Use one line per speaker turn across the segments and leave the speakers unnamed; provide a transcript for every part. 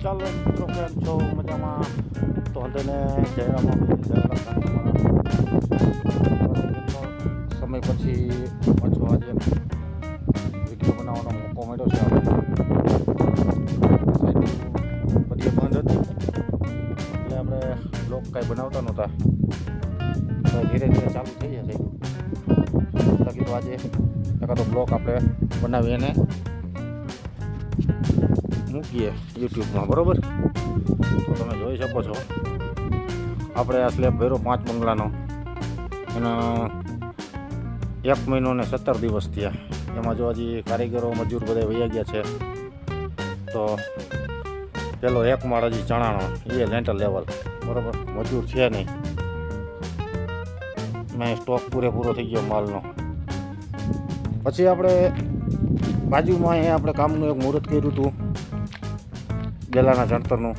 ચાલો મિત્રો કેમ છો મજામાં? તો અંતને જયરામાં સમય પછી પાછો આજે વિડીયો બનાવવાનો મોકો મળ્યો છે. બધી બંધ હતી એટલે આપણે બ્લોગ કાંઈ બનાવતા નહોતા, તો ધીરે ધીરે ચાલુ થઈ જશે. બાકી તો આજે એકાદો બ્લોગ આપણે બનાવી એને મૂકીએ યુટ્યુબમાં, બરાબર? તો તમે જોઈ શકો છો આપણે આ સ્લેબ ભર્યો 5 બંગલાનો, એનો 1 મહિનો ને 17 દિવસ થયા. એમાં જો હજી કારીગરો મજૂર બધા વૈયા ગયા છે. તો પેલો 1 માળ હજી ચણાનો, એ લેન્ટર લેવલ, બરાબર? મજૂર છે નહીં, મેં સ્ટોક પૂરેપૂરો થઈ ગયો માલનો. પછી આપણે બાજુમાં અહીંયા આપણે કામનું એક મુહૂર્ત કર્યું હતું ગેલાના ચણતરનું.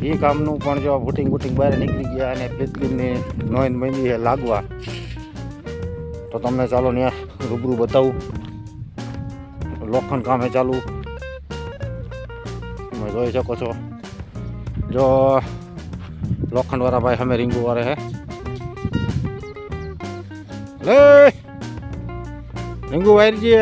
એ કામનું પણ જો બુટિંગ બહાર નીકળી ગયા અને ફિટકીની નોંધ મહિની છે લાગવા. તો તમને ચાલો ત્યાં રૂબરૂ બતાવું. લોખંડ કામે ચાલુ તમે જોઈ શકો છો. જો લોખંડવાળા ભાઈ અમે રીંગુ વાળે હે લે રીંગુ વાયરજી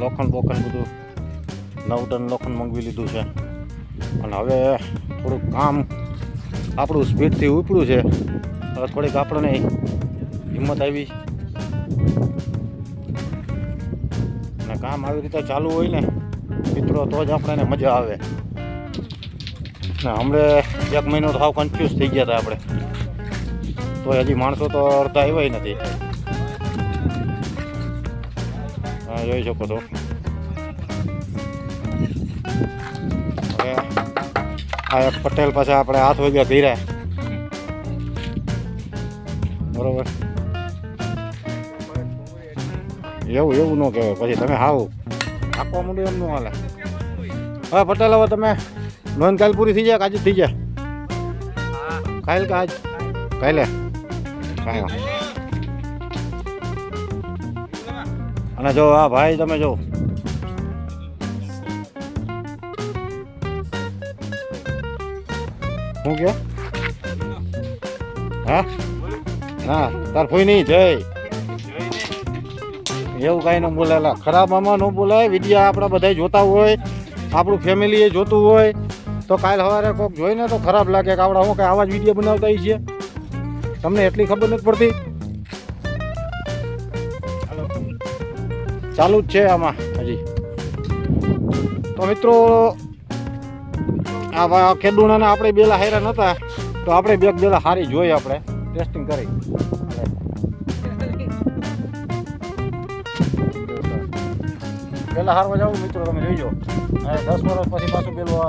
લોખંડ બધું 9 ટન લોખંડ મંગવી લીધું છે. અને હવે થોડુંક કામ આપણું સ્પીડથી ઉપડ્યું છે. હવે થોડીક આપણને હિંમત આવી અને કામ આવી રીતે ચાલુ હોય ને મિત્રો, તો જ આપણને મજા આવે. ને હમણે 1 મહિનો તો સાવ કન્ફ્યુઝ થઈ ગયા હતા આપણે, તો હજી માણસો તો અડધા આવ્યા નથી. હા, જોઈ શકો છો. હવે આ એક પટેલ પાસે આપણે હાથ વાગ્યા ભીરા, બરોબર? એવું ન કહેવાય, પછી તમે હાવ આખવા માંડ્યું એમ ન હાલે. હવે પટેલ, હવે તમે નોંધ કાલ પૂરી થઈ જાય કે આજે થઈ જાય? કાલ કે આજ? કાલે કાંઈ. અને જો આ ભાઈ તમે જો શું કે હા તાર ફોઈ નહીં જય એવું કાંઈ ન બોલાયેલા. ખરાબ આમાં ન બોલાય. વિડીયા આપણા બધા જોતા હોય, આપણું ફેમિલી જોતું હોય, તો કાલ સવારે કોઈક જોઈને તો ખરાબ લાગે કે આપણે હું કાંઈ આવા જ વિડીયો બનાવતા છીએ. તમને એટલી ખબર નથી પડતી. ચાલુ જ છે આમાં હજી. તો મિત્રો આ ખેડૂતોને આપણે બેલા હારા નહોતા, તો આપણે બે બેલા હારી જોઈ, આપણે ટેસ્ટિંગ કરી. પેલા હારવા જાવ મિત્રો, તમે જોઈજો. 10 વર્ષ પછી પાછું પેલું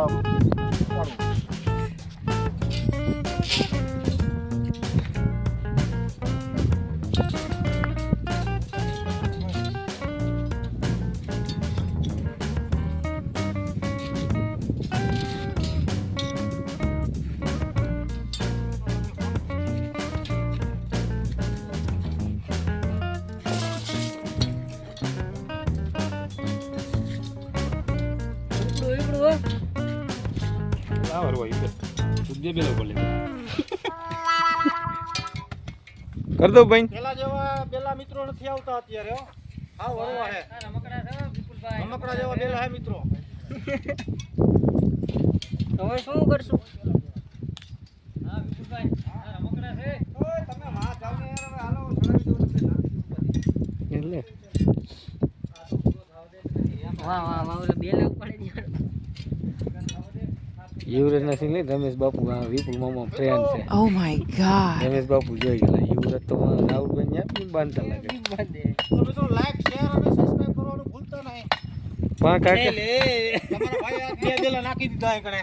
કર દો ભાઈ. પેલા જેવા પેલા મિત્રો નથી આવતા અત્યારે. હા વરવા હે રમકડા જેવા પેલા હે મિત્રો.
હવે શું કરશું?
હા વિપુલભાઈ, રમકડા છે. ઓય તમે માં જાવ ને યાર, હવે હાલો ચડાવી દો નથી
એટલે વાહ ઓલે બેલા પડે યાર.
યુવરાજ નથી લે રમેશ બાપુ, વિપુલ મામા ફ્રેન્ડ છે.
Oh my God.
રમેશ બાપુ જોઈ ગયેલા. યુવરાજ તો રાહુલભાઈ ને આપી બાંધતા લાગે.
તો મિત્રો લાઈક શેર અને સબસ્ક્રાઇબ કરવાનું ભૂલતા નહીં.
પા કાકા
તમારા ભાઈ આ બે બેલા નાખી દીધા એકણે.